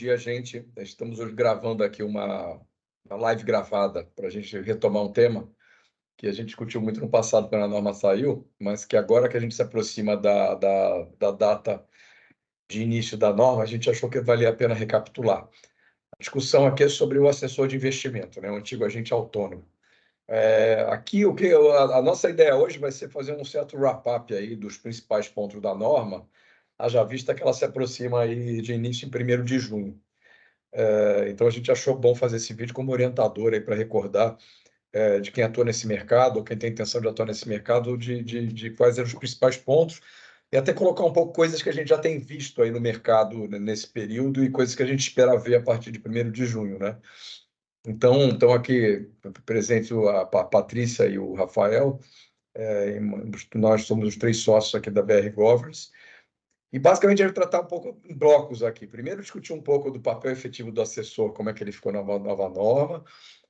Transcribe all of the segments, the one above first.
dia, gente. Estamos hoje gravando aqui uma live gravada para a gente retomar um tema que a gente discutiu muito no passado quando a norma saiu, mas que agora que a gente se aproxima da data de início da norma, a gente achou que valia a pena recapitular. A discussão aqui é sobre o assessor de investimento, né, o antigo agente autônomo. Aqui, a nossa ideia hoje vai ser fazer um certo wrap-up aí dos principais pontos da norma, haja vista que ela se aproxima aí de início em 1º de junho. Então, a gente achou bom fazer esse vídeo como orientador aí para recordar de quem atua nesse mercado, ou quem tem intenção de atuar nesse mercado, de quais eram os principais pontos, e até colocar um pouco coisas que a gente já tem visto aí no mercado, né, nesse período e coisas que a gente espera ver a partir de 1º de junho, né? Então aqui presente a Patrícia e o Rafael, nós somos os 3 sócios aqui da BR Governance, e basicamente a gente vai tratar um pouco em blocos aqui. Primeiro, discutir um pouco do papel efetivo do assessor, como é que ele ficou na nova norma.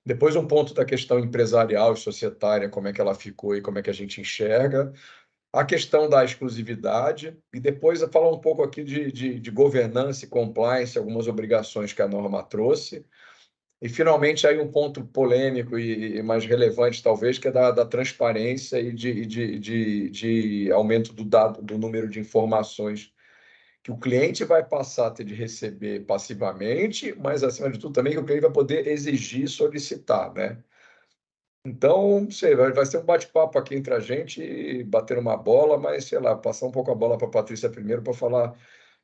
Depois, um ponto da questão empresarial e societária, como é que ela ficou e como é que a gente enxerga. A questão da exclusividade. E depois, falar um pouco aqui de governança e compliance, algumas obrigações que a norma trouxe. E, finalmente, aí um ponto polêmico e mais relevante, talvez, que é da transparência e de aumento do número de informações que o cliente vai passar a ter de receber passivamente, mas, acima de tudo, também que o cliente vai poder exigir e solicitar, né? Então, não sei, vai ser um bate-papo aqui entre a gente, e bater uma bola, mas, sei lá, passar um pouco a bola para a Patrícia primeiro para falar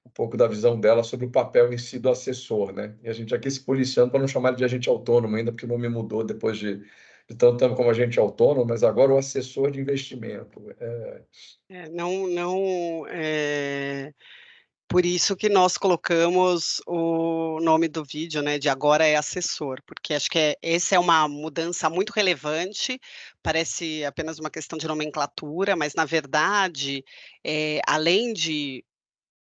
um pouco da visão dela sobre o papel em si do assessor, né? E a gente aqui se policiando para não chamar ele de agente autônomo ainda, porque o nome mudou depois de tanto tempo como agente autônomo, mas agora o assessor de investimento. Por isso que nós colocamos o nome do vídeo, né, de "Agora é assessor", porque acho que essa é uma mudança muito relevante, parece apenas uma questão de nomenclatura, mas na verdade, além de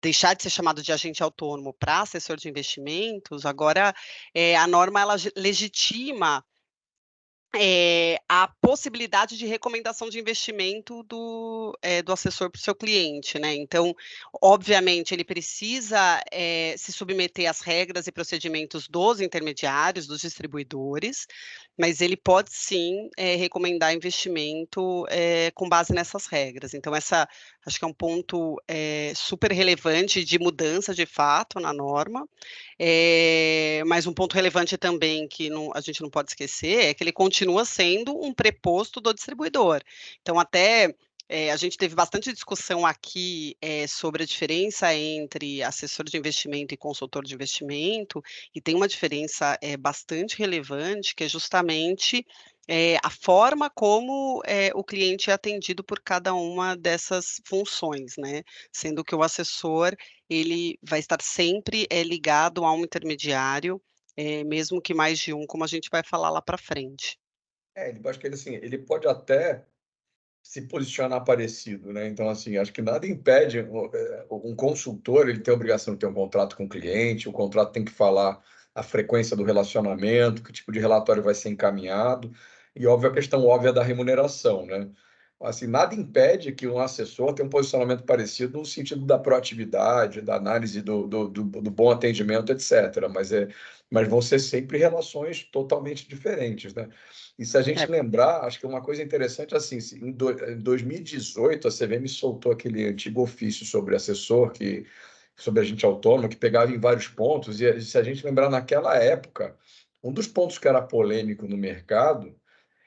deixar de ser chamado de agente autônomo para assessor de investimentos, agora, a norma ela legitima a possibilidade de recomendação de investimento do assessor para o seu cliente, né. Então, obviamente, ele precisa, se submeter às regras e procedimentos dos intermediários, dos distribuidores, mas ele pode sim, recomendar investimento, com base nessas regras. Então acho que é um ponto, super relevante de mudança de fato na norma. Mas um ponto relevante também que a gente não pode esquecer é que ele continua sendo um preposto do distribuidor. Então até, a gente teve bastante discussão aqui, sobre a diferença entre assessor de investimento e consultor de investimento, e tem uma diferença, bastante relevante, que é justamente, a forma como, o cliente é atendido por cada uma dessas funções, né. Sendo que o assessor ele vai estar sempre, ligado a um intermediário, mesmo que mais de um, como a gente vai falar lá para frente. Acho que ele, assim, ele pode até se posicionar parecido, né? Então, assim, acho que nada impede um consultor, ele tem a obrigação de ter um contrato com o cliente, o contrato tem que falar a frequência do relacionamento, que tipo de relatório vai ser encaminhado, e óbvio a questão óbvia da remuneração, né? Assim, nada impede que um assessor tenha um posicionamento parecido no sentido da proatividade, da análise do bom atendimento, etc. Mas vão ser sempre relações totalmente diferentes, né? E se a É. gente lembrar, acho que uma coisa interessante, assim, em 2018, a CVM soltou aquele antigo ofício sobre assessor, sobre agente autônomo, que pegava em vários pontos, e se a gente lembrar, naquela época, um dos pontos que era polêmico no mercado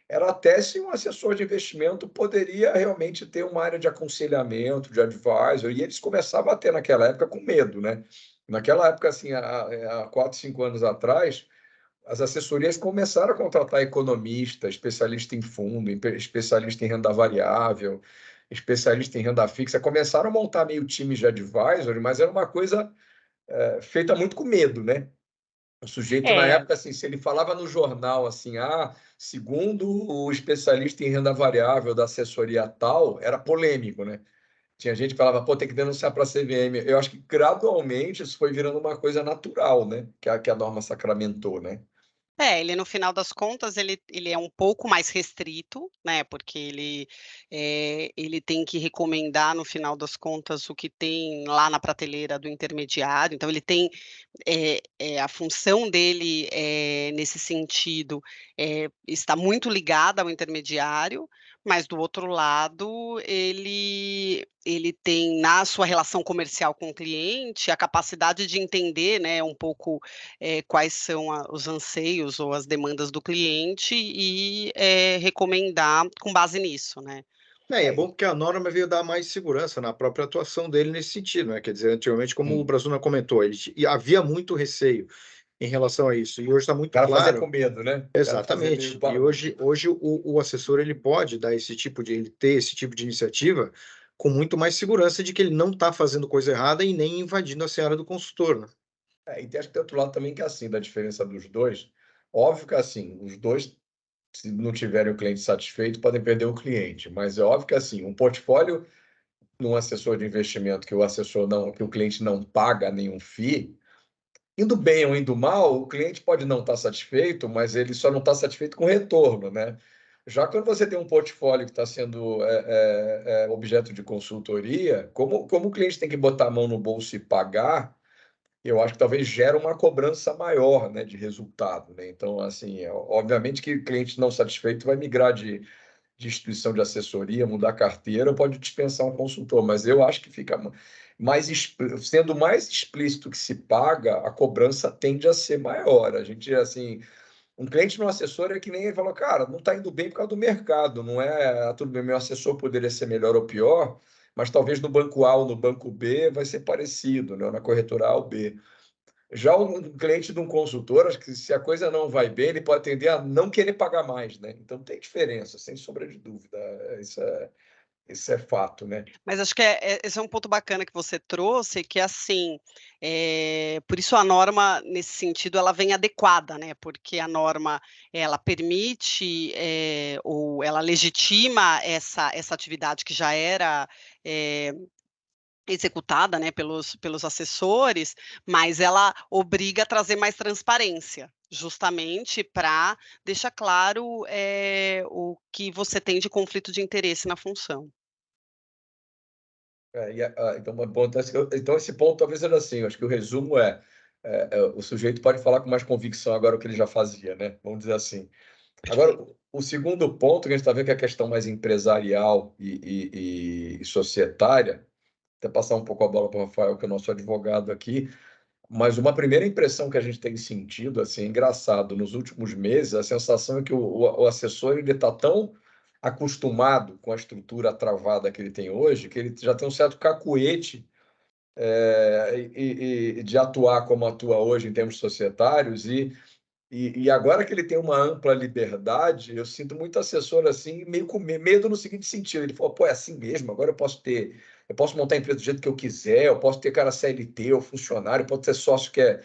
era até se um assessor de investimento poderia realmente ter uma área de aconselhamento, de advisor, e eles começavam a ter naquela época com medo, né? Naquela época, assim, há 4, 5 anos atrás, as assessorias começaram a contratar economista, especialista em fundo, especialista em renda variável, especialista em renda fixa, começaram a montar meio times de advisor, mas era uma coisa feita muito com medo, né? O sujeito, na É. época, assim, se ele falava no jornal, assim, segundo o especialista em renda variável da assessoria tal, era polêmico, né? Tinha gente que falava, pô, tem que denunciar para a CVM. Eu acho que gradualmente isso foi virando uma coisa natural, né? Que a norma sacramentou, né? Ele no final das contas, ele é um pouco mais restrito, né, porque ele tem que recomendar no final das contas o que tem lá na prateleira do intermediário, então ele tem, a função dele, nesse sentido, está muito ligada ao intermediário, mas do outro lado ele tem na sua relação comercial com o cliente a capacidade de entender, né, um pouco quais são os anseios ou as demandas do cliente e, recomendar com base nisso, né. É, e é bom porque a norma veio dar mais segurança na própria atuação dele nesse sentido, né? Quer dizer, antigamente, como o Sim. Brazuna comentou, e havia muito receio em relação a isso, e hoje está O muito cara fazia com claro. medo, né? O cara fazia meio Exatamente. E para. hoje o assessor ele pode dar esse tipo de ele ter esse tipo de iniciativa com muito mais segurança de que ele não está fazendo coisa errada e nem invadindo a seara do consultor, né? E tem, acho que tem outro lado também que é assim, da diferença dos dois. Óbvio que assim, os dois, se não tiverem o cliente satisfeito, podem perder o cliente. Mas é óbvio que assim, um portfólio num assessor de investimento que o assessor não, que o cliente não paga nenhum FII, indo bem ou indo mal, o cliente pode não estar satisfeito, mas ele só não está satisfeito com o retorno, né? Já quando você tem um portfólio que está sendo objeto de consultoria, como o cliente tem que botar a mão no bolso e pagar, eu acho que talvez gera uma cobrança maior, né, de resultado, né? Então, assim, obviamente que o cliente não satisfeito vai migrar de instituição de assessoria, mudar a carteira, pode dispensar um consultor, mas eu acho que fica sendo mais explícito que se paga, a cobrança tende a ser maior. A gente, assim, um cliente no assessor é que nem ele falou, cara, não está indo bem por causa do mercado, não é, tudo bem, meu assessor poderia ser melhor ou pior, mas talvez no banco A ou no banco B vai ser parecido, né? Na corretora A ou B. Já um cliente de um consultor, acho que se a coisa não vai bem, ele pode tender a não querer pagar mais, né? Então tem diferença, sem sombra de dúvida. Isso é fato, né? Mas acho que esse é um ponto bacana que você trouxe, que é assim, por isso a norma, nesse sentido, ela vem adequada, né, porque a norma, ela permite, ou ela legitima essa atividade que já era, eh, executada, né, pelos assessores, mas ela obriga a trazer mais transparência, justamente para deixar claro, o que você tem de conflito de interesse na função. Então, então, esse ponto talvez seja assim, eu acho que o resumo o sujeito pode falar com mais convicção agora o que ele já fazia, né? Vamos dizer assim. Agora, Perfeito. o segundo ponto que a gente está vendo que é a questão mais empresarial e societária, até passar um pouco a bola para o Rafael, que é o nosso advogado aqui, mas uma primeira impressão que a gente tem sentido, assim, é engraçado, nos últimos meses, a sensação é que o assessor ele está tão acostumado com a estrutura travada que ele tem hoje, que ele já tem um certo cacuete e de atuar como atua hoje em termos societários, e agora que ele tem uma ampla liberdade, eu sinto muito assessor assim, meio com medo no seguinte sentido. Ele falou, pô, é assim mesmo, agora eu posso montar a empresa do jeito que eu quiser, eu posso ter cara CLT ou funcionário, eu posso ter sócio que é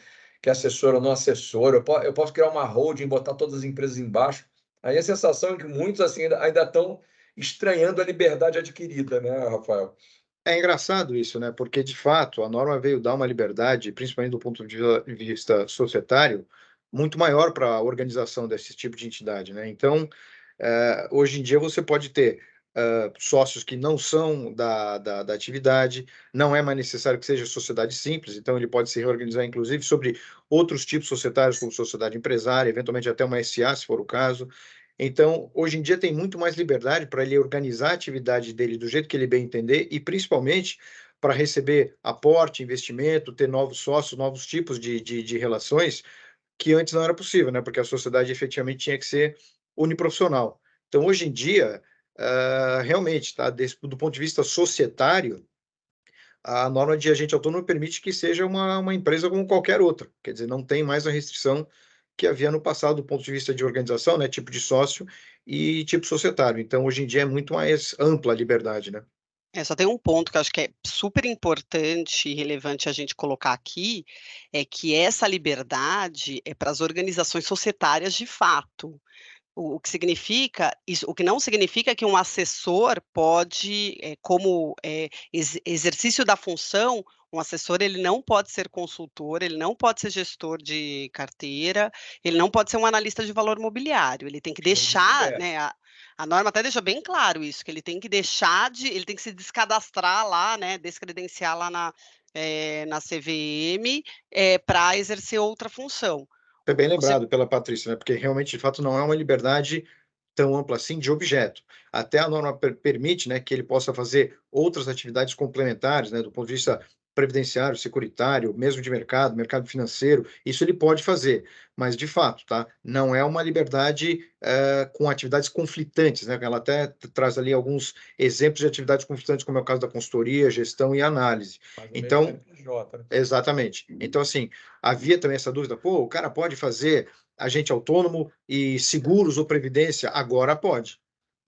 assessor ou não assessor, eu posso criar uma holding, botar todas as empresas embaixo. Aí a sensação é que muitos assim ainda estão estranhando a liberdade adquirida, né, Rafael? É engraçado isso, né? Porque, de fato, a norma veio dar uma liberdade, principalmente do ponto de vista societário, muito maior para a organização desse tipo de entidade, né? Então, hoje em dia, você pode ter sócios que não são da atividade, não é mais necessário que seja sociedade simples, então ele pode se reorganizar, inclusive, sobre outros tipos societários, como sociedade empresária, eventualmente até uma SA, se for o caso. Então, hoje em dia tem muito mais liberdade para ele organizar a atividade dele do jeito que ele bem entender e, principalmente, para receber aporte, investimento, ter novos sócios, novos tipos de relações que antes não era possível, né? Porque a sociedade efetivamente tinha que ser uniprofissional. Então, hoje em dia, realmente, tá? Do ponto de vista societário, a norma de agente autônomo permite que seja uma empresa como qualquer outra. Quer dizer, não tem mais a restrição que havia no passado do ponto de vista de organização, né, tipo de sócio e tipo societário. Então, hoje em dia é muito mais ampla a liberdade, né? Só tem um ponto que eu acho que é super importante e relevante a gente colocar aqui, é que essa liberdade é para as organizações societárias de fato. O que significa, o que não significa que um assessor pode, como exercício da função, um assessor ele não pode ser consultor, ele não pode ser gestor de carteira, ele não pode ser um analista de valor mobiliário, ele tem que deixar, né, a norma até deixa bem claro isso, que ele tem que ele tem que se descadastrar lá, né, descredenciar lá na CVM, para exercer outra função. Foi bem lembrado pela Patrícia, né? Porque realmente, de fato, não é uma liberdade tão ampla assim de objeto. Até a norma permite, né, que ele possa fazer outras atividades complementares, né, do ponto de vista previdenciário, securitário, mesmo de mercado financeiro, isso ele pode fazer, mas de fato, tá? Não é uma liberdade com atividades conflitantes, né? Ela até traz ali alguns exemplos de atividades conflitantes, como é o caso da consultoria, gestão e análise. Então, exatamente. Então, assim, havia também essa dúvida, pô, o cara pode fazer agente autônomo e seguros ou previdência? Agora pode.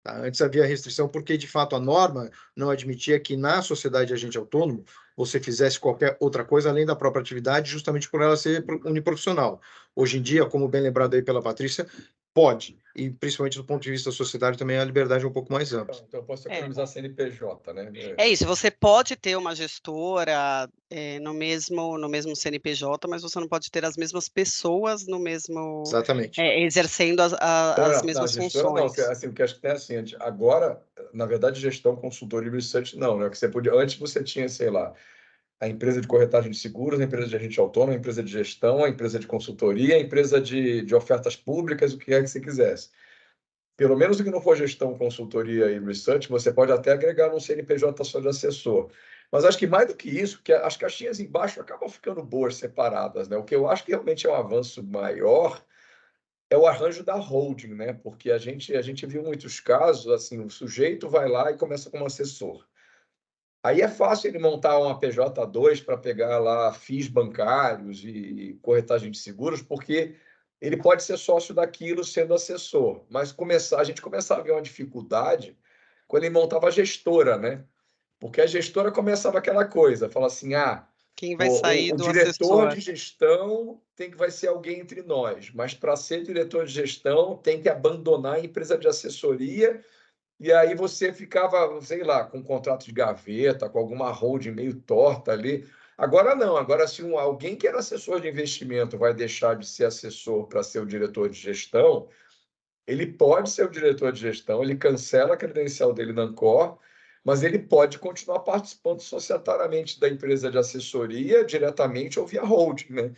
Tá? Antes havia restrição porque, de fato, a norma não admitia que na sociedade de agente autônomo você fizesse qualquer outra coisa além da própria atividade, justamente por ela ser uniprofissional. Hoje em dia, como bem lembrado aí pela Patrícia, pode. E, principalmente do ponto de vista societário, também a liberdade é um pouco mais ampla. Então, eu posso economizar CNPJ, né? É isso, você pode ter uma gestora no mesmo CNPJ, mas você não pode ter as mesmas pessoas no mesmo, Exatamente. exercendo as mesmas gestora, não, funções. assim, o que acho que tem assim, agora, na verdade, gestão, consultoria e research, não, né? Que você podia, antes você tinha, sei lá, a empresa de corretagem de seguros, a empresa de agente autônomo, a empresa de gestão, a empresa de consultoria, a empresa de ofertas públicas, o que é que você quisesse. Pelo menos o que não for gestão, consultoria e research, você pode até agregar um CNPJ só de assessor. Mas acho que mais do que isso, que as caixinhas embaixo acabam ficando boas separadas, né? O que eu acho que realmente é um avanço maior é o arranjo da holding, né? Porque a gente viu muitos casos, assim, o sujeito vai lá e começa como assessor. Aí é fácil ele montar uma PJ2 para pegar lá FIIs bancários e corretagem de seguros, porque ele pode ser sócio daquilo sendo assessor. Mas a gente começava a ver uma dificuldade quando ele montava a gestora, né? Porque a gestora começava aquela coisa, fala assim, quem vai sair o do diretor assessor? de gestão vai ser alguém entre nós, mas para ser diretor de gestão tem que abandonar a empresa de assessoria e aí você ficava, sei lá, com um contrato de gaveta, com alguma holding meio torta ali. Agora não, agora se alguém que era assessor de investimento vai deixar de ser assessor para ser o diretor de gestão, ele pode ser o diretor de gestão, ele cancela a credencial dele na Ancor, mas ele pode continuar participando societariamente da empresa de assessoria, diretamente ou via holding, né?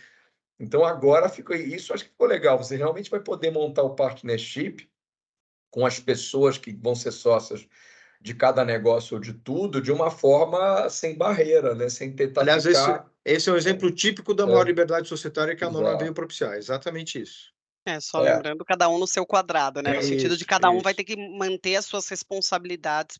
Então agora ficou isso, acho que ficou legal. Você realmente vai poder montar o partnership com as pessoas que vão ser sócias de cada negócio ou de tudo, de uma forma sem barreira, né? Sem tentar Aliás, ficar. esse é um exemplo típico da maior liberdade societária que a norma veio propiciar. Exatamente isso. Só lembrando, cada um no seu quadrado, né? No sentido de cada um vai ter que manter as suas responsabilidades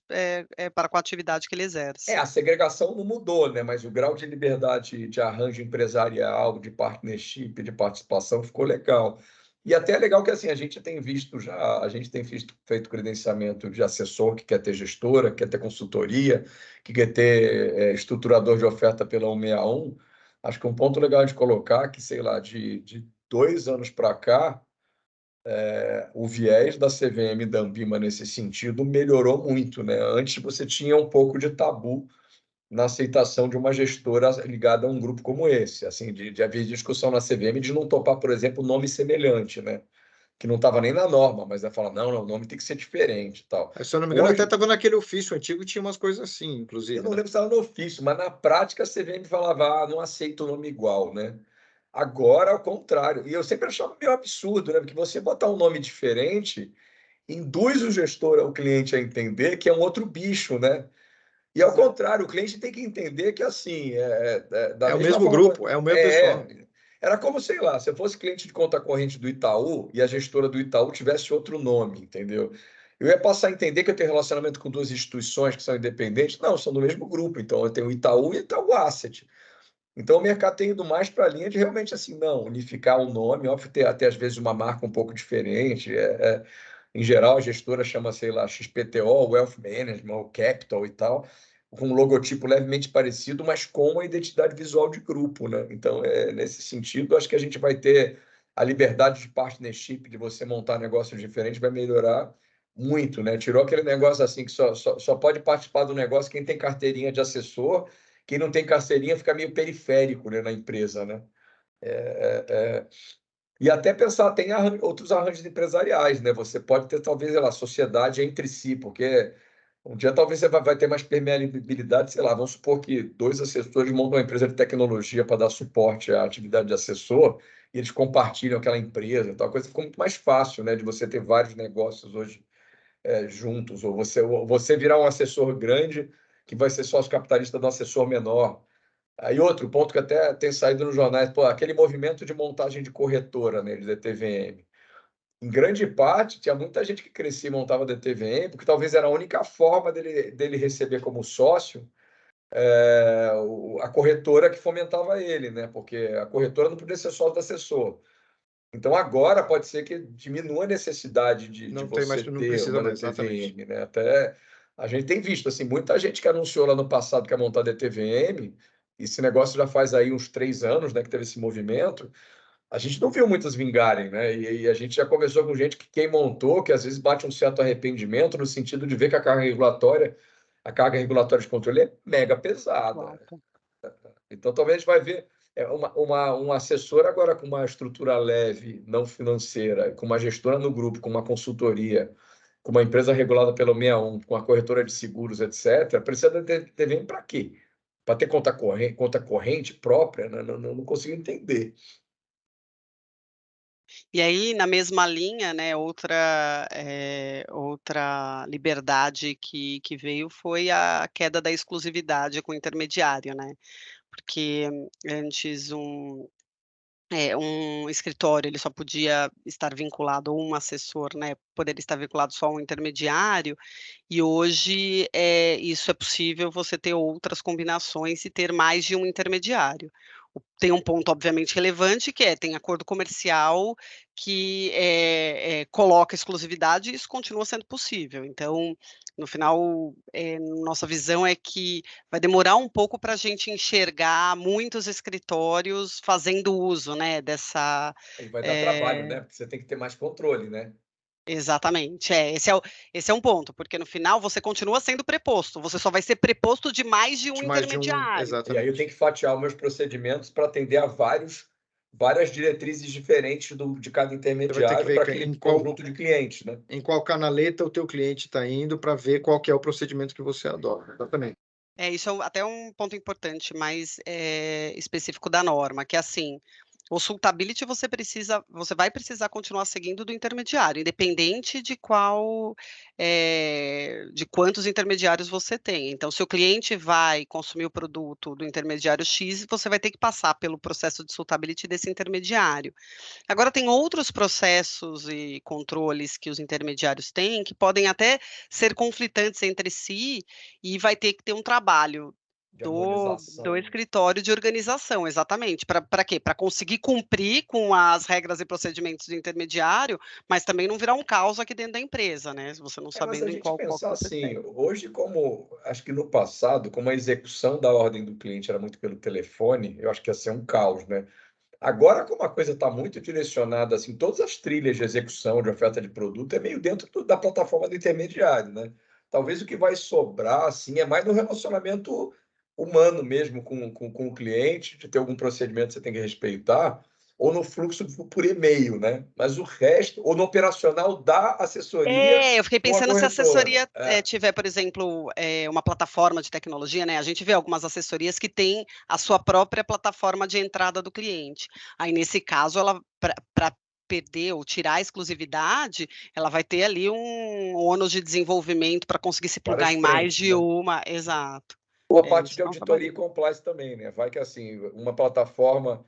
para com a atividade que ele exerce. A segregação não mudou, né? Mas o grau de liberdade de arranjo empresarial, de partnership, de participação ficou legal. E até é legal que assim, a gente tem feito credenciamento de assessor que quer ter gestora, que quer ter consultoria, que quer ter estruturador de oferta pela 161. Acho que um ponto legal de colocar que, sei lá, de 2 anos para cá, o viés da CVM e da Anbima nesse sentido melhorou muito, né? Antes você tinha um pouco de tabu na aceitação de uma gestora ligada a um grupo como esse, assim, de haver discussão na CVM de não topar, por exemplo, nome semelhante, né? Que não estava nem na norma, mas ela fala, não, o nome tem que ser diferente e tal. Se eu não me engano, até estava naquele ofício antigo, tinha umas coisas assim, inclusive. Eu não lembro se estava no ofício, mas na prática a CVM falava, não aceita o nome igual, né? Agora, ao contrário. E eu sempre achava meio absurdo, né? Porque você botar um nome diferente induz o gestor, o cliente a entender que é um outro bicho, né? E ao contrário, o cliente tem que entender que assim, da o mesma mesmo forma, grupo, é o mesmo pessoal. Era como, sei lá, se eu fosse cliente de conta corrente do Itaú e a gestora do Itaú tivesse outro nome, entendeu? Eu ia passar a entender que eu tenho relacionamento com duas instituições que são independentes. Não, são do mesmo grupo. Então, eu tenho o Itaú e o Itaú Asset. Então, o mercado tem ido mais para a linha de realmente assim, não, unificar o nome, óbvio, ter até às vezes uma marca um pouco diferente. Em geral, a gestora chama, sei lá, XPTO, Wealth Management, ou Capital e tal, com um logotipo levemente parecido, mas com uma identidade visual de grupo, né? Então, nesse sentido, acho que a gente vai ter a liberdade de partnership, de você montar negócios diferentes, vai melhorar muito, né? Tirou aquele negócio assim que só pode participar do negócio quem tem carteirinha de assessor, quem não tem carteirinha fica meio periférico, né, na empresa, né? E até pensar, tem outros arranjos empresariais, né? Você pode ter, talvez, sei lá, sociedade entre si, porque um dia talvez você vai ter mais permeabilidade, sei lá, vamos supor que 2 assessores montam uma empresa de tecnologia para dar suporte à atividade de assessor, e eles compartilham aquela empresa, então a coisa ficou muito mais fácil, né, de você ter vários negócios hoje juntos, ou você virar um assessor grande que vai ser sócio capitalista de um assessor menor. Aí outro ponto que até tem saído nos jornais, pô, aquele movimento de montagem de corretora, né, de DTVM. Em grande parte, tinha muita gente que crescia e montava DTVM, porque talvez era a única forma dele receber como sócio a corretora que fomentava ele, né? Porque a corretora não podia ser sócio do assessor. Então, agora pode ser que diminua a necessidade de Não tem mais, você não ter precisa uma mais, exatamente. DTVM, né? Até a gente tem visto assim, muita gente que anunciou lá no passado que ia montar DTVM, e esse negócio já faz aí uns 3 anos, né, que teve esse movimento. A gente não viu muitas vingarem, né? E a gente já conversou com gente que quem montou, que às vezes bate um certo arrependimento no sentido de ver que a carga regulatória de controle é mega pesada. Alta. Então, talvez a gente vai ver um assessor agora com uma estrutura leve, não financeira, com uma gestora no grupo, com uma consultoria, com uma empresa regulada pelo 61, com a corretora de seguros, etc. Precisa de TVM para quê? Para ter conta corrente própria? Né? Não consigo entender. E aí, na mesma linha, né, outra liberdade que veio foi a queda da exclusividade com o intermediário, né, porque antes um escritório, ele só podia estar vinculado a um assessor, né, poderia estar vinculado só a um intermediário, e hoje, isso é possível você ter outras combinações e ter mais de um intermediário. Tem um ponto obviamente relevante que tem acordo comercial que, coloca exclusividade e isso continua sendo possível. Então, no final, nossa visão é que vai demorar um pouco para a gente enxergar muitos escritórios fazendo uso, né, dessa, E vai dar trabalho, eh né? Porque você tem que ter mais controle, né? exatamente, esse é um ponto, porque no final você continua sendo preposto, você só vai ser preposto de mais de um De mais de um, intermediário. E aí eu tenho exatamente. que fatiar os meus procedimentos para atender a várias diretrizes diferentes de cada Você vai ter que intermediário ver para aquele em conjunto de clientes, né? qual canaleta o teu cliente está indo para ver qual que é o procedimento que você adota. Exatamente. Isso é até um ponto importante, mais, específico da norma, que é assim, o suitability você vai precisar continuar seguindo do intermediário, independente de de quantos intermediários você tem. Então, se o cliente vai consumir o produto do intermediário X, você vai ter que passar pelo processo de suitability desse intermediário. Agora tem outros processos e controles que os intermediários têm, que podem até ser conflitantes entre si, e vai ter que ter um trabalho De do harmonização. escritório de organização, exatamente. Para quê? Para conseguir cumprir com as regras e procedimentos do intermediário, mas também não virar um caos aqui dentro da empresa, né, se você não Mas a sabendo em gente qual que pensar você assim, segue. hoje, como acho que no passado, como a execução da ordem do cliente era muito pelo telefone, eu acho que ia ser um caos, né? Agora, como a coisa está muito direcionada, assim, todas as trilhas de execução, de oferta de produto, é meio dentro da plataforma do intermediário, né? Talvez o que vai sobrar, assim, é mais no relacionamento humano mesmo com o cliente, de ter algum procedimento que você tem que respeitar, ou no fluxo por e-mail, né? Mas o resto, ou no operacional da assessoria Eu fiquei com a pensando se a corretora. assessoria, tiver, por exemplo, uma plataforma de tecnologia, né, a gente vê algumas assessorias que têm a sua própria plataforma de entrada do cliente. Aí, nesse caso, ela pra perder ou tirar a exclusividade, ela vai ter ali um ônus de desenvolvimento para conseguir se plugar Várias em mais frentes, de né? uma, exato. Ou a parte Isso de dá um auditoria e trabalhinho. compliance também, né? Vai que assim, uma plataforma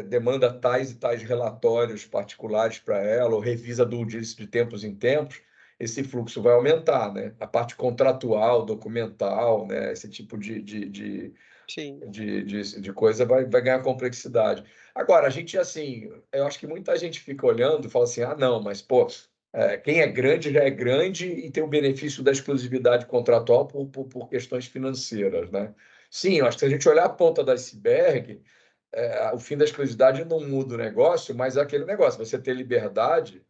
demanda tais e tais relatórios particulares para ela, ou revisa due diligence de tempos em tempos, esse fluxo vai aumentar, né? A parte contratual, documental, né? Esse tipo Sim. de coisa vai ganhar complexidade. Agora, a gente, assim, eu acho que muita gente fica olhando e fala assim, ah, não, mas, pô, quem é grande já é grande e tem o benefício da exclusividade contratual por questões financeiras, né? Sim, eu acho que se a gente olhar a ponta do iceberg, o fim da exclusividade não muda o negócio, mas é aquele negócio, você ter liberdade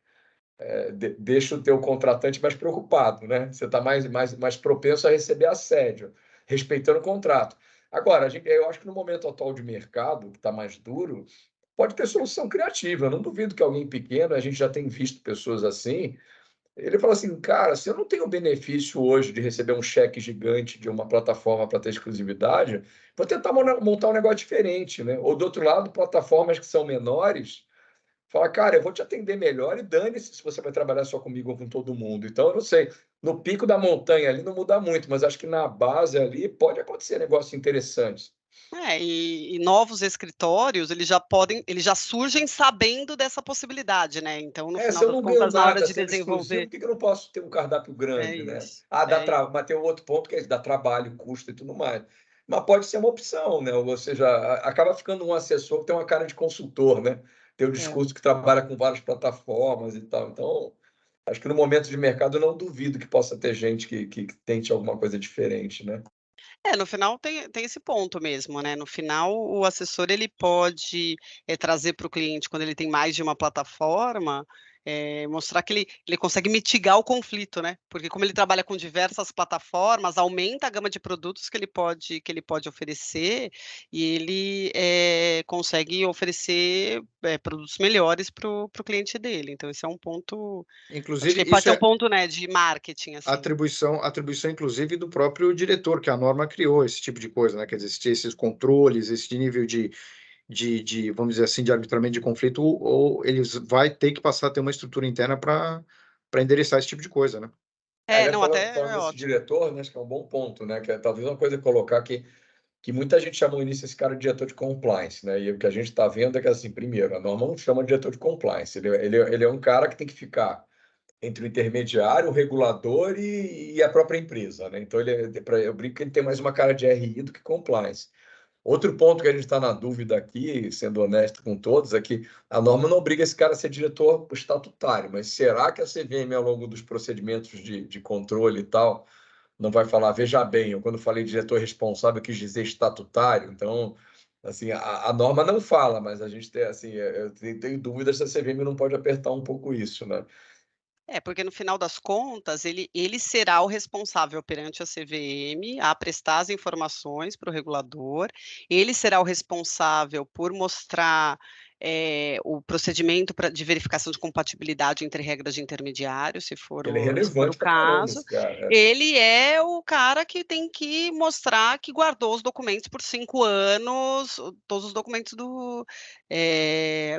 deixa o teu contratante mais preocupado, né? Você está mais propenso a receber assédio, respeitando o contrato. Agora, eu acho que no momento atual de mercado, que está mais duro, pode ter solução criativa. Eu não duvido que alguém pequeno, a gente já tem visto pessoas assim, ele fala assim, cara, se eu não tenho o benefício hoje de receber um cheque gigante de uma plataforma para ter exclusividade, vou tentar montar um negócio diferente, né? Ou do outro lado, plataformas que são menores, fala, cara, eu vou te atender melhor e dane-se se você vai trabalhar só comigo ou com todo mundo. Então, eu não sei, no pico da montanha ali não muda muito, mas acho que na base ali pode acontecer negócios interessantes. E novos escritórios, eles já surgem sabendo dessa possibilidade, né? Então, no Se final eu das não ganho contas, na hora nada de sendo exclusivo, desenvolver, por que eu não posso ter um cardápio é grande, né? isso. Mas tem um outro ponto que é dá trabalho, custo e tudo mais. Mas pode ser uma opção, né? Ou seja, acaba ficando um assessor que tem uma cara de consultor, né? Tem o É. discurso que trabalha com várias plataformas e tal. Então, acho que no momento de mercado eu não duvido que possa ter gente que tente alguma coisa diferente, né? No final tem esse ponto mesmo, né, no final o assessor ele pode, trazer para o cliente quando ele tem mais de uma plataforma, mostrar que ele consegue mitigar o conflito, né, porque como ele trabalha com diversas plataformas, aumenta a gama de produtos que ele pode oferecer, e ele, consegue oferecer, produtos melhores para o cliente dele, então esse é um ponto, acho Inclusive, que pode isso ser um é ponto, né, de marketing, assim. atribuição, inclusive, do próprio diretor, que a norma criou esse tipo de coisa, né? Quer dizer, esses controles, esse nível vamos dizer assim, de arbitramento de conflito, ou eles vai ter que passar a ter uma estrutura interna para endereçar esse tipo de coisa, né? Não, até Falando é desse ótimo. diretor, né, acho que é um bom ponto, né? Que é talvez uma coisa a colocar que muita gente chama no início esse cara de diretor de compliance, né? E o que a gente está vendo é que, assim, primeiro, a norma não chama de diretor de compliance. Ele é um cara que tem que ficar entre o intermediário, o regulador e a própria empresa, né? Então, eu brinco que ele tem mais uma cara de RI do que compliance. Outro ponto que a gente está na dúvida aqui, sendo honesto com todos, é que a norma não obriga esse cara a ser diretor estatutário, mas será que a CVM, ao longo dos procedimentos de controle e tal, não vai falar, veja bem, eu quando falei diretor responsável, eu quis dizer estatutário, então, assim, a norma não fala, mas a gente tem, assim, eu tenho dúvidas se a CVM não pode apertar um pouco isso, né? Porque no final das contas, ele será o responsável perante a CVM a prestar as informações para o regulador, ele será o responsável por mostrar, o procedimento de verificação de compatibilidade entre regras de intermediário, Ele é se for o relevante pra caramba, caso. esse cara. Ele é o cara que tem que mostrar que guardou os documentos por 5 anos, todos os documentos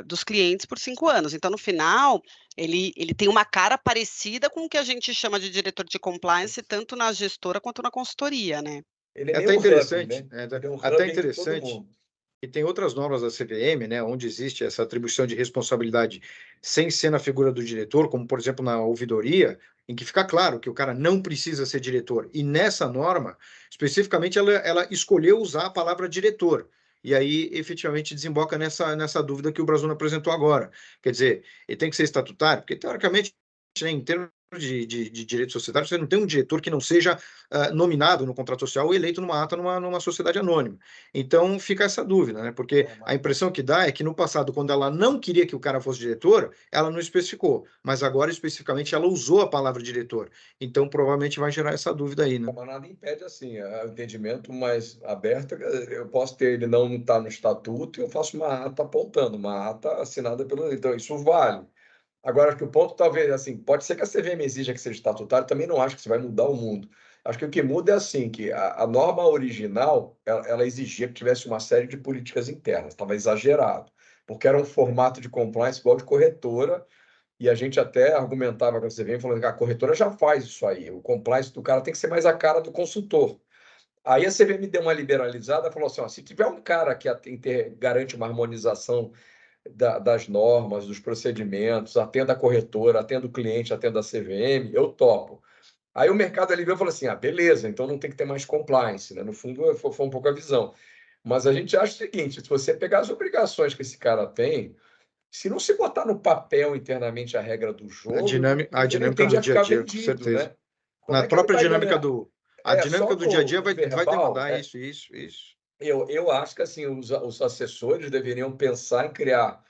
dos clientes por 5 anos. Então, no final, ele tem uma cara parecida com o que a gente chama de diretor de compliance, tanto na gestora quanto na consultoria, né. Ele é É até meio hub, interessante, né? Ele é um até hub entre todo interessante. mundo. E tem outras normas da CVM, né, onde existe essa atribuição de responsabilidade sem ser na figura do diretor, como, por exemplo, na ouvidoria, em que fica claro que o cara não precisa ser diretor. E nessa norma, especificamente, ela escolheu usar a palavra diretor. E aí, efetivamente, desemboca nessa dúvida que o Brazuna apresentou agora. Quer dizer, ele tem que ser estatutário, porque, teoricamente, né, em termos de direito societário, você não tem um diretor que não seja nominado no contrato social ou eleito numa ata numa sociedade anônima. Então fica essa dúvida, né? Porque a impressão que dá é que no passado, quando ela não queria que o cara fosse diretor, ela não especificou, mas agora especificamente ela usou a palavra diretor. Então provavelmente vai gerar essa dúvida aí, né? Mas nada impede, assim, o entendimento mais aberto. Eu posso ter ele não estar no estatuto e eu faço uma ata apontando, uma ata assinada pelo. Então, isso vale. Agora, acho que o ponto, talvez, assim, pode ser que a CVM exija que seja estatutário, também não acho que isso vai mudar o mundo. Acho que o que muda é assim, que a norma original, ela exigia que tivesse uma série de políticas internas, estava exagerado, porque era um formato de compliance igual de corretora, e a gente até argumentava com a CVM, falando que a corretora já faz isso aí, o compliance do cara tem que ser mais a cara do consultor. Aí a CVM deu uma liberalizada, falou assim, ó, se tiver um cara que garante uma harmonização das normas, dos procedimentos, atenda a corretora, atenda o cliente, atenda a CVM, eu topo. Aí o mercado ali veio e falou assim, beleza, então não tem que ter mais compliance, né? No fundo, foi um pouco a visão. Mas a gente acha o seguinte, se você pegar as obrigações que esse cara tem, se não se botar no papel internamente a regra do jogo, A ele dinâmica tende do a dia a ficar dia, com vendido, certeza. né? Como Na é que ele própria vai dinâmica ganhar? a dinâmica Só do dia a dia no vai verbal, demandar isso. Eu acho que assim, os assessores deveriam pensar em criar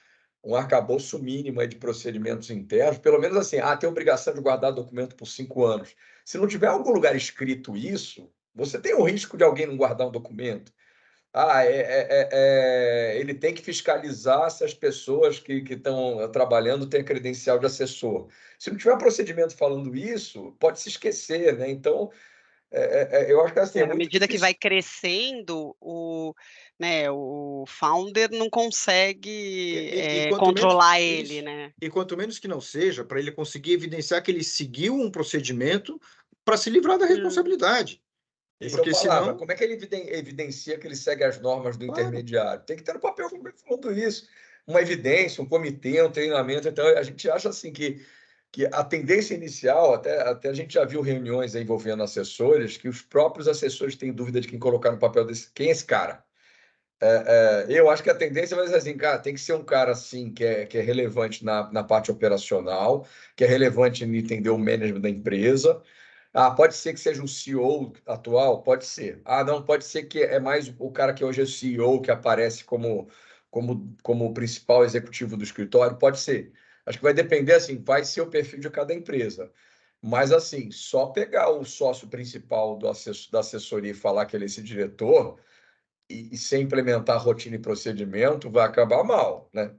um arcabouço mínimo aí de procedimentos internos, pelo menos assim, tem obrigação de guardar documento por 5 anos. Se não tiver algum lugar escrito isso, você tem o risco de alguém não guardar um documento. Ele tem que fiscalizar se as pessoas que estão trabalhando têm credencial de assessor. Se não tiver procedimento falando isso, pode se esquecer, né? Então, eu acho que assim, é Na muito medida que vai difícil. crescendo, né, o founder não consegue, E quanto menos controlar ele, isso, né. e quanto menos que não seja, para ele conseguir evidenciar que ele seguiu um procedimento para se livrar da Hum. responsabilidade. Esse é o Porque palavra. senão, Como é que ele evidencia que ele segue as normas do claro, intermediário? Tem que ter no papel falando isso. Uma evidência, um comitê, um treinamento. Então, a gente acha assim que a tendência inicial, até a gente já viu reuniões envolvendo assessores, que os próprios assessores têm dúvida de quem colocar no papel desse, quem é esse cara. Eu acho que a tendência vai ser assim, cara, tem que ser um cara assim que é relevante na parte operacional, que é relevante em entender o management da empresa. Pode ser que seja um CEO atual? Pode ser. Não, pode ser que é mais o cara que hoje é CEO, que aparece como o principal executivo do escritório? Pode ser. Acho que vai depender, assim, vai ser o perfil de cada empresa. Mas, assim, só pegar o sócio principal da assessoria e falar que ele é esse diretor e sem implementar rotina e procedimento, vai acabar mal, né?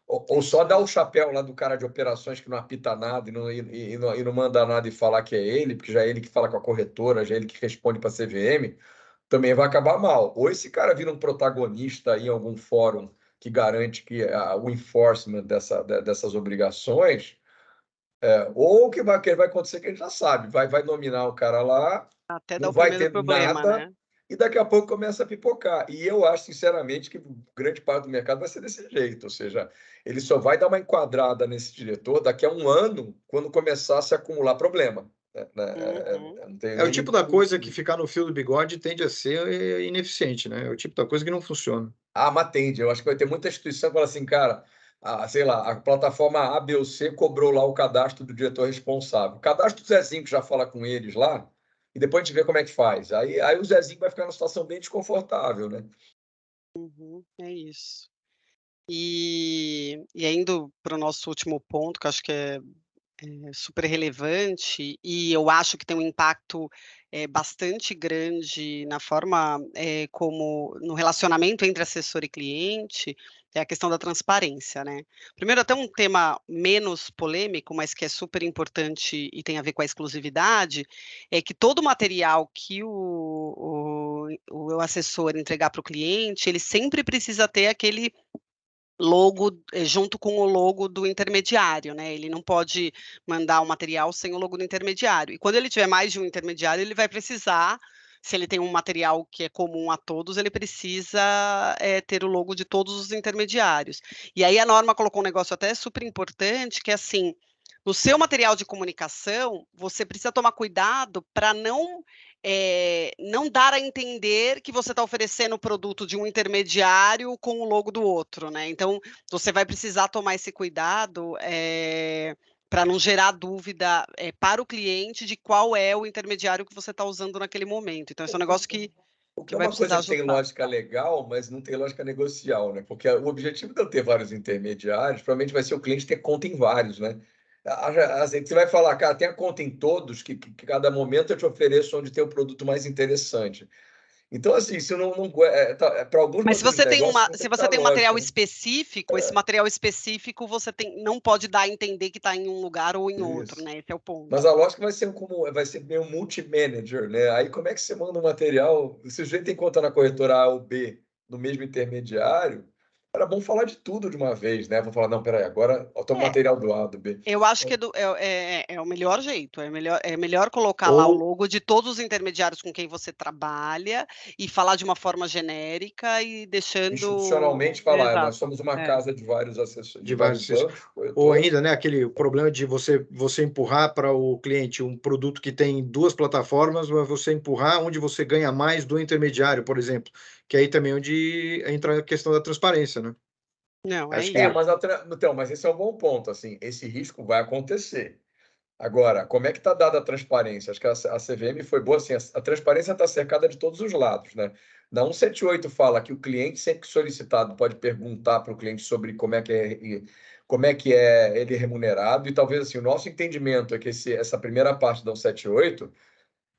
Ou só dar o chapéu lá do cara de operações que não apita nada e não manda nada e falar que é ele, porque já é ele que fala com a corretora, já é ele que responde para a CVM, também vai acabar mal. Ou esse cara vira um protagonista em algum fórum que garante que o enforcement dessas obrigações, ou o que vai acontecer que a gente já sabe, vai nominar o cara lá, Até dar não o vai primeiro ter problema, nada, né. e daqui a pouco começa a pipocar. E eu acho, sinceramente, que grande parte do mercado vai ser desse jeito, ou seja, ele só vai dar uma enquadrada nesse diretor daqui a um ano, quando começar a se acumular problema. Uhum. Não tem é o nem. tipo da coisa que ficar no fio do bigode tende a ser ineficiente, né? É o tipo da coisa que não funciona. Mas tende. Eu acho que vai ter muita instituição que fala assim, cara, sei lá, a plataforma A, B ou C cobrou lá o cadastro do diretor responsável. O cadastro do Zezinho que já fala com eles lá, e depois a gente vê como é que faz. Aí o Zezinho vai ficar numa situação bem desconfortável, né? Uhum, é isso. E indo para o nosso último ponto, que eu acho que é super relevante, e eu acho que tem um impacto, bastante grande na forma, como no relacionamento entre assessor e cliente, é a questão da transparência, né. Primeiro, até um tema menos polêmico, mas que é super importante e tem a ver com a exclusividade, é que todo o material que o assessor entregar para o cliente, ele sempre precisa ter aquele logo, junto com o logo do intermediário, né, ele não pode mandar o material sem o logo do intermediário. E quando ele tiver mais de um intermediário, ele vai precisar, se ele tem um material que é comum a todos, ele precisa, ter o logo de todos os intermediários. E aí a norma colocou um negócio até super importante, que é assim, no seu material de comunicação, você precisa tomar cuidado para não dar a entender que você está oferecendo o produto de um intermediário com o logo do outro, né. Então, você vai precisar tomar esse cuidado, para não gerar dúvida, para o cliente de qual é o intermediário que você está usando naquele momento. Então esse é um negócio O que que é vai uma coisa precisar que tem ajustar. lógica legal, mas não tem lógica negocial, né? Porque o objetivo de eu ter vários intermediários, provavelmente vai ser o cliente ter conta em vários, né? Assim, você vai falar, cara, tem a conta em todos, que cada momento eu te ofereço onde tem o produto mais interessante. Então, assim, se não para alguns Mas se modelos de você tem negócio uma não tem se muita você tem um material lógica, né? específico, esse material específico você não pode dar a entender que está em um lugar ou em outro, Isso. né, esse é o Mas ponto. a lógica vai ser meio multi-manager, né? Aí como é que você manda um material? Se o sujeito tem conta na corretora A ou B no mesmo intermediário, era bom falar de tudo de uma vez, né? Vou falar, não, peraí, agora eu tomo É. material do A, do B. Eu acho que é o melhor jeito, é melhor colocar lá o Ou, logo de todos os intermediários com quem você trabalha, e falar de uma forma genérica e deixando Institucionalmente falar, exato, nós somos uma é. casa de vários assessores, de de vários vários, bancos, ou corretoras. ainda, né, aquele problema de você empurrar para o cliente um produto que tem duas plataformas, mas você empurrar onde você ganha mais do intermediário, por exemplo, que aí também é onde entra a questão da transparência, né? Não, é Acho isso. que Mas esse é um bom ponto, assim, esse risco vai acontecer. Agora, como é que está dada a transparência? Acho que a CVM foi boa assim, a transparência está cercada de todos os lados, né? Na 178 fala que o cliente, sempre que solicitado, pode perguntar para o cliente sobre como é que é ele remunerado, e talvez assim, o nosso entendimento é que essa primeira parte da 178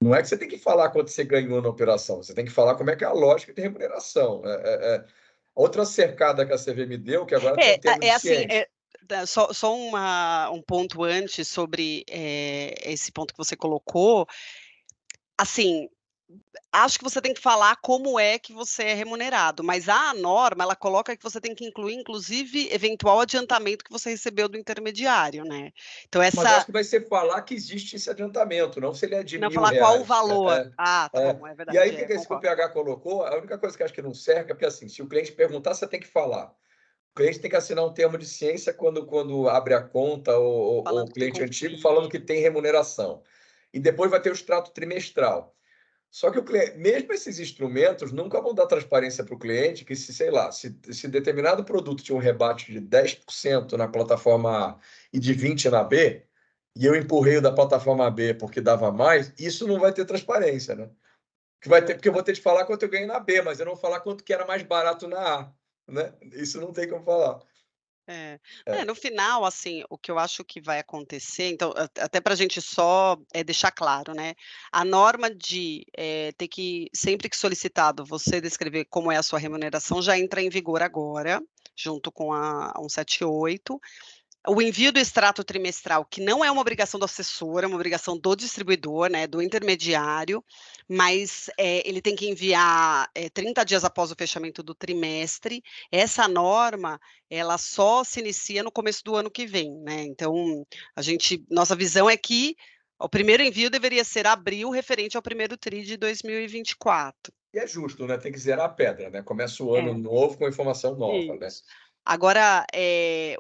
não é que você tem que falar quanto você ganhou na operação, você tem que falar como é que é a lógica de remuneração. Outra cercada que a CVM deu, que agora tem um termo de assim, ciência. só um ponto antes sobre esse ponto que você colocou. Assim, acho que você tem que falar como é que você é remunerado, mas a norma, ela coloca que você tem que incluir, inclusive, eventual adiantamento que você recebeu do intermediário, né? Então, Mas eu acho que vai ser falar que existe esse adiantamento, não se ele é de não mil falar qual o reais. valor. Ah, tá bom, é E aí, verdade, o que esse que o concordo. PH colocou? A única coisa que eu acho que não serve é porque, assim, se o cliente perguntar, você tem que falar. O cliente tem que assinar um termo de ciência quando abre a conta, ou Falando o que tem cliente antigo falando que conflito. tem remuneração. E depois vai ter o extrato trimestral. Só que o cliente, mesmo esses instrumentos nunca vão dar transparência para o cliente que, se, sei lá, se determinado produto tinha um rebate de 10% na plataforma A e de 20% na B, e eu empurrei o da plataforma B porque dava mais, isso não vai ter transparência, né? Que vai ter, porque eu vou ter de falar quanto eu ganhei na B, mas eu não vou falar quanto que era mais barato na A, né? Isso não tem como falar. No final, assim, o que eu acho que vai acontecer, então, até para a gente só deixar claro, né? A norma de ter que, sempre que solicitado, você descrever como é a sua remuneração, já entra em vigor agora, junto com a 178. O envio do extrato trimestral, que não é uma obrigação do assessor, é uma obrigação do distribuidor, né, do intermediário, mas ele tem que enviar 30 dias após o fechamento do trimestre. Essa norma, ela só se inicia no começo do ano que vem, né? Então, nossa visão é que o primeiro envio deveria ser abril, referente ao primeiro TRI de 2024. E é justo, né? Tem que zerar a pedra, né? Começa o ano É. novo com informação nova, né? Isso. Agora,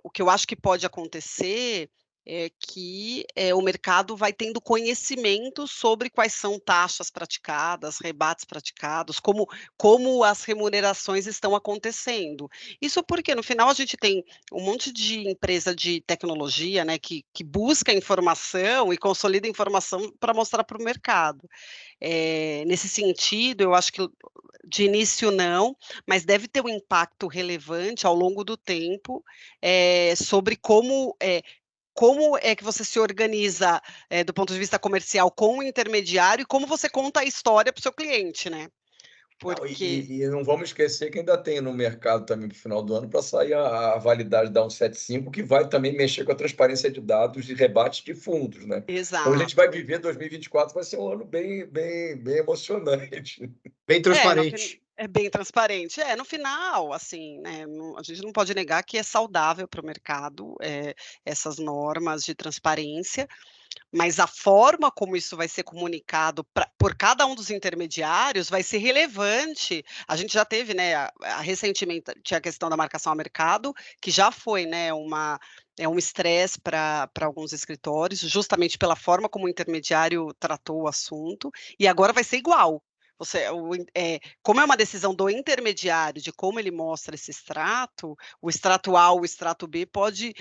o que eu acho que pode acontecer é que, o mercado vai tendo conhecimento sobre quais são taxas praticadas, rebates praticados, como as remunerações estão acontecendo. Isso porque, no final, a gente tem um monte de empresa de tecnologia, né, que busca informação e consolida informação para mostrar para o mercado. Nesse sentido, eu acho que de início não, mas deve ter um impacto relevante ao longo do tempo, sobre como é que você se organiza, do ponto de vista comercial com o intermediário e como você conta a história para o seu cliente, né. Não, Porque e não vamos esquecer que ainda tem no mercado também para o final do ano para sair a validade da 175, que vai também mexer com a transparência de dados e rebate de fundos, né? Então a gente vai exato. viver 2024, vai ser um ano bem, bem, bem emocionante. Bem No fin transparente. é bem transparente. No final, assim, né, a gente não pode negar que é saudável para o mercado, essas normas de transparência. Mas a forma como isso vai ser comunicado por cada um dos intermediários vai ser relevante. A gente já teve, né, recentemente tinha a questão da marcação a mercado, que já foi, né, um estresse para alguns escritórios, justamente pela forma como o intermediário tratou o assunto, e agora vai ser igual. Como é uma decisão do intermediário de como ele mostra esse extrato, o extrato A ou o extrato B pode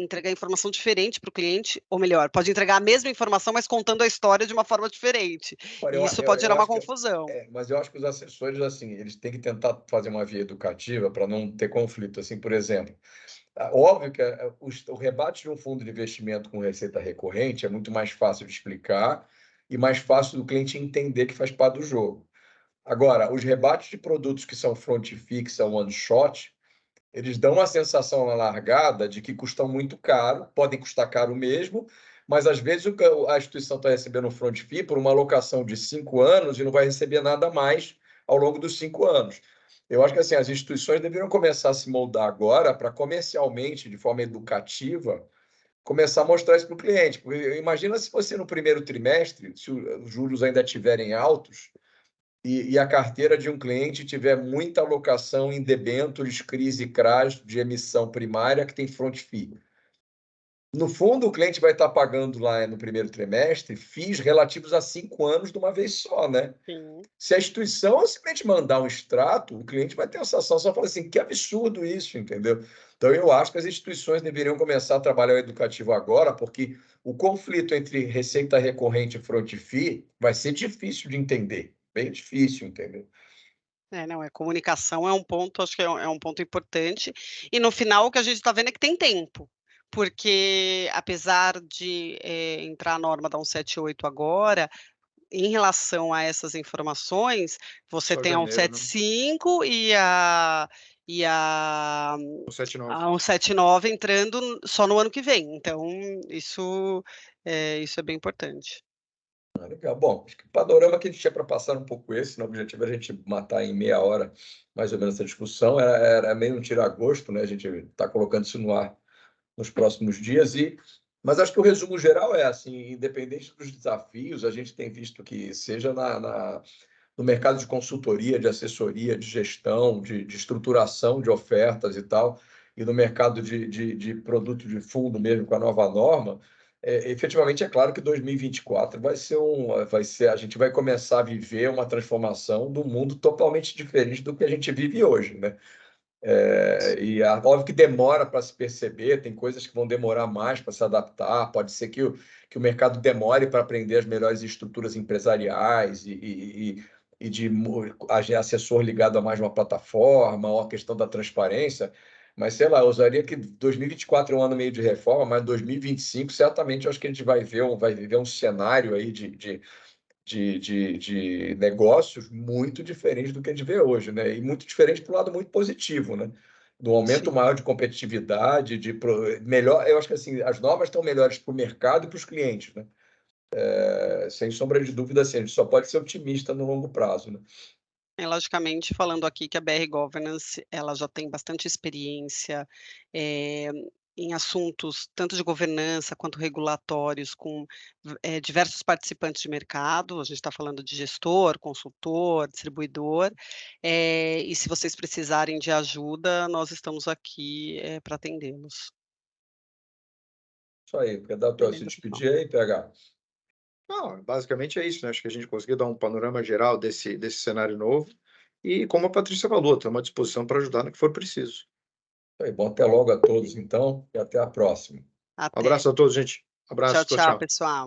entregar informação diferente para o cliente, ou melhor, pode entregar a mesma informação, mas contando a história de uma forma diferente. Olha, E isso pode eu gerar uma acho que confusão. mas eu acho que os assessores, assim, eles têm que tentar fazer uma via educativa para não ter conflito. Assim, por exemplo, óbvio que o rebate de um fundo de investimento com receita recorrente é muito mais fácil de explicar e mais fácil do cliente entender que faz parte do jogo. Agora, os rebates de produtos que são front fixa, one shot, eles dão uma sensação na largada de que custam muito caro, podem custar caro mesmo, mas às vezes a instituição está recebendo um front fee por uma alocação de 5 anos e não vai receber nada mais ao longo dos 5 anos. Eu acho que assim, as instituições deveriam começar a se moldar agora para comercialmente, de forma educativa, começar a mostrar isso para o cliente. Porque imagina se você no primeiro trimestre, se os juros ainda estiverem altos, e a carteira de um cliente tiver muita alocação em debêntures, CRIs e CRAs de emissão primária que tem front fee. No fundo, o cliente vai estar pagando lá no primeiro trimestre FIIs relativos a 5 anos de uma vez só, né? Sim. Se a instituição simplesmente mandar um extrato, o cliente vai ter a sensação, só fala assim, que absurdo isso, entendeu? Então, eu acho que as instituições deveriam começar a trabalhar o educativo agora, porque o conflito entre receita recorrente e front fee vai ser difícil de entender, bem difícil, entendeu? Não, comunicação é um ponto, acho que é um ponto importante, e no final o que a gente está vendo é que tem tempo, porque apesar de, entrar a norma da 178 agora, em relação a essas informações, você Só tem a janeiro, né? 175 e a O 79. a 179 entrando só no ano que vem, então isso é bem importante. Legal. Bom, acho que o panorama que a gente tinha para passar um pouco esse, né? O objetivo é a gente matar em meia hora, mais ou menos, essa discussão, era meio um tira-gosto, né? A gente está colocando isso no ar nos próximos dias, mas acho que o resumo geral é assim, independente dos desafios, a gente tem visto que seja no mercado de consultoria, de assessoria, de gestão, de estruturação de ofertas e tal, e no mercado de produto de fundo mesmo com a nova norma, efetivamente é claro que 2024 vai ser, a gente vai começar a viver uma transformação do mundo totalmente diferente do que a gente vive hoje, né? Óbvio que demora para se perceber, tem coisas que vão demorar mais para se adaptar, pode ser que o mercado demore para aprender as melhores estruturas empresariais e de assessor ligado a mais uma plataforma, ou a questão da transparência, mas sei lá, eu usaria que 2024 é um ano meio de reforma, mas 2025 certamente eu acho que a gente vai viver um cenário aí de negócios muito diferente do que a gente vê hoje, né? E muito diferente para o lado muito positivo, né? Do aumento Sim. maior de competitividade, melhor. Eu acho que assim, as normas estão melhores para o mercado e para os clientes, né? Sem sombra de dúvida, assim, a gente só pode ser otimista no longo prazo, né? Logicamente, falando aqui que a BR Governance, ela já tem bastante experiência, eh, em assuntos tanto de governança quanto regulatórios com, diversos participantes de mercado, a gente está falando de gestor, consultor, distribuidor, e se vocês precisarem de ajuda, nós estamos aqui, para atendê-los. Isso aí, quer dar o teu se Beleza, pessoal. despedir aí, PH? Não, basicamente é isso, né? Acho que a gente conseguiu dar um panorama geral desse cenário novo. E como a Patrícia falou, estamos à disposição para ajudar no que for preciso. Isso aí, bom, até logo a todos, então, e até a próxima. Um Até. abraço a todos, gente. Tchau, Abraço, tchau, tchau, tchau. pessoal.